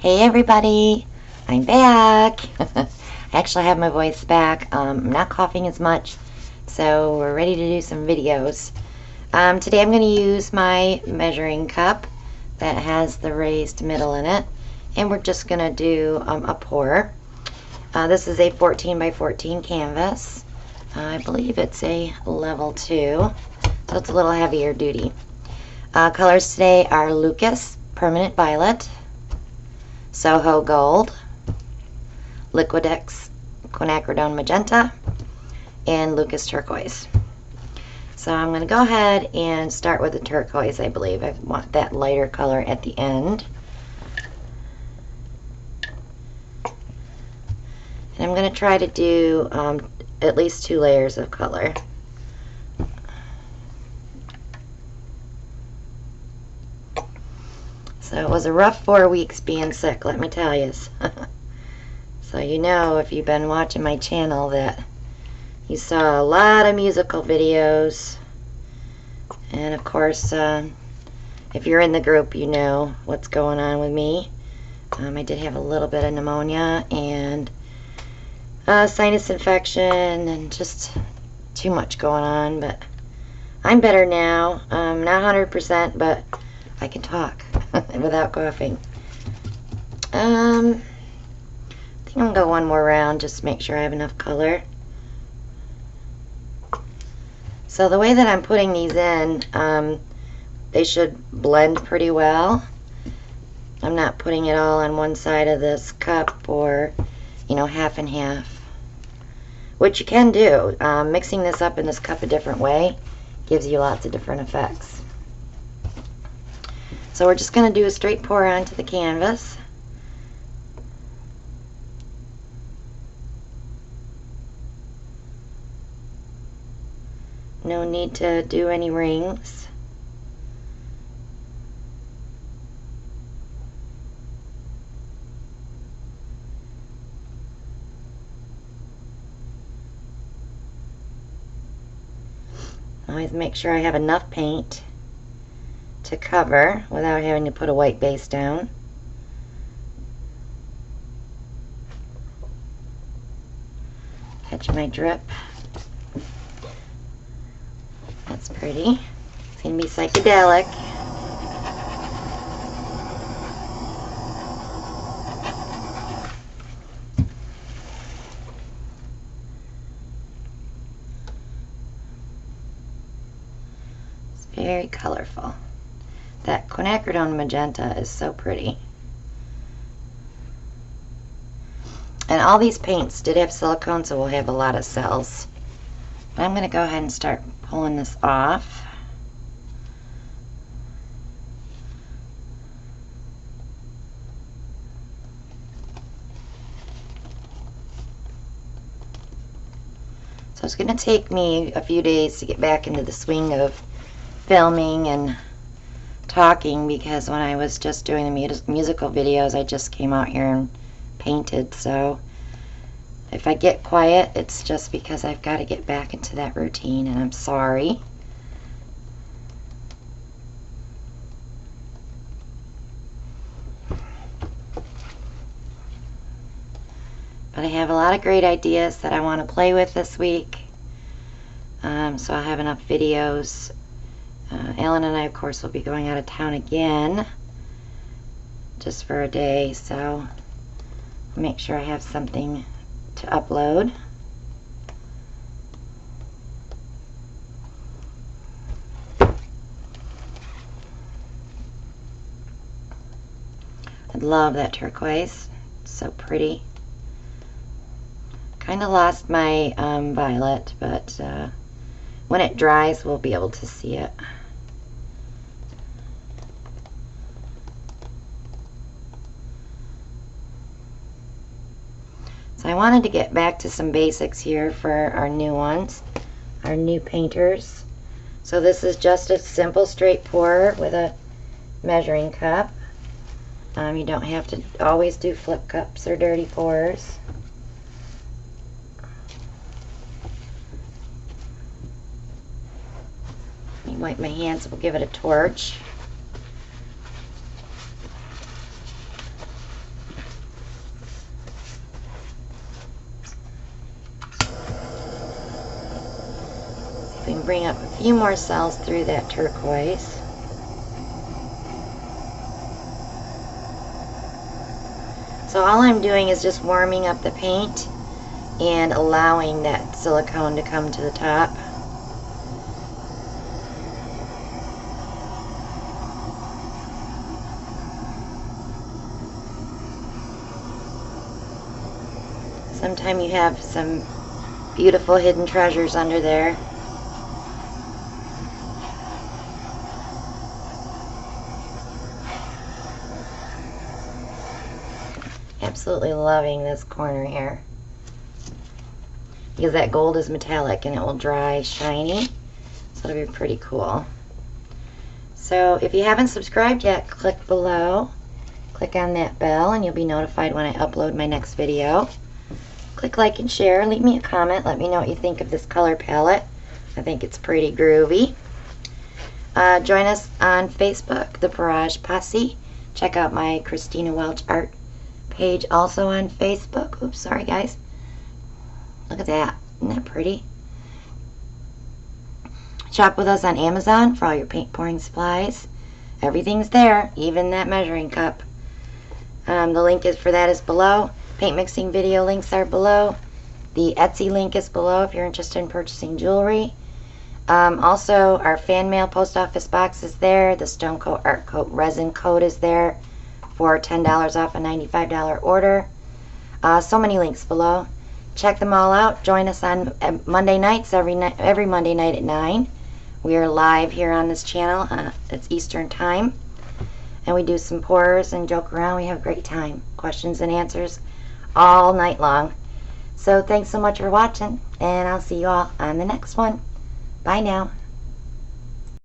Hey everybody, I'm back. I actually have my voice back. I'm not coughing as much, so we're ready to do some videos. Today I'm going to use my measuring cup that has the raised middle in it, and we're just going to do a pour. This is a 14 by 14 canvas. I believe it's a level 2, so it's a little heavier duty. Colors today are Lucas Permanent Violet, Soho Gold, Liquidex Quinacridone Magenta, and Lucas Turquoise. So I'm going to go ahead and start with the turquoise. I believe I want that lighter color at the end. And I'm going to try to do at least 2 layers of color. So it was a rough 4 weeks being sick, let me tell you. So you know, if you've been watching my channel, that you saw a lot of musical videos. And of course, if you're in the group, you know what's going on with me. I did have a little bit of pneumonia and sinus infection and just too much going on. But I'm better now. Not 100%, but I can talk without coughing. I think I'm going to go one more round just to make sure I have enough color. So the way that I'm putting these in, they should blend pretty well. I'm not putting it all on one side of this cup or, you know, half and half. Which you can do. Mixing this up in this cup a different way gives you lots of different effects. So we're just going to do a straight pour onto the canvas. No need to do any rings. Always make sure I have enough paint to cover without having to put a white base down. Catch my drip. That's pretty. It's going to be psychedelic. It's very colorful. That quinacridone magenta is so pretty. And all these paints did have silicone, so we'll have a lot of cells. But I'm going to go ahead and start pulling this off. So it's going to take me a few days to get back into the swing of filming and talking, because when I was just doing the musical videos, I just came out here and painted. So if I get quiet, it's just because I've got to get back into that routine, and I'm sorry. But I have a lot of great ideas that I want to play with this week, so I'll have enough videos. Ellen and I, of course, will be going out of town again just for a day, so I'll make sure I have something to upload. I love that turquoise. It's so pretty. Kind of lost my violet, but when it dries, we'll be able to see it. So I wanted to get back to some basics here for our new ones, our new painters. So this is just a simple straight pour with a measuring cup. You don't have to always do flip cups or dirty pours. Let me wipe my hands, we'll give it a torch. bring up a few more cells through that turquoise. So all I'm doing is just warming up the paint and allowing that silicone to come to the top. Sometimes you have some beautiful hidden treasures under there. Absolutely loving this corner here, because that gold is metallic and it will dry shiny, so it'll be pretty cool. So if you haven't subscribed yet, click below, click on that bell, and you'll be notified when I upload my next video. Click like and share, leave me a comment, let me know what you think of this color palette. I think it's pretty groovy. Join us on Facebook, The Barrage Posse. Check out my Christina Welch Art page also on Facebook. Oops, sorry guys. Look at that. Isn't that pretty? Shop with us on Amazon for all your paint pouring supplies. Everything's there, even that measuring cup. The link for that is below. Paint mixing video links are below. The Etsy link is below if you're interested in purchasing jewelry. Also, our fan mail post office box is there. The Stone Coat Art Coat resin code is there for $10 off a $95 order. So many links below. Check them all out. Join us on Monday nights, every Monday night at 9. We are live here on this channel. It's Eastern time. And we do some pours and joke around. We have a great time. Questions and answers all night long. So thanks so much for watching, and I'll see you all on the next one. Bye now.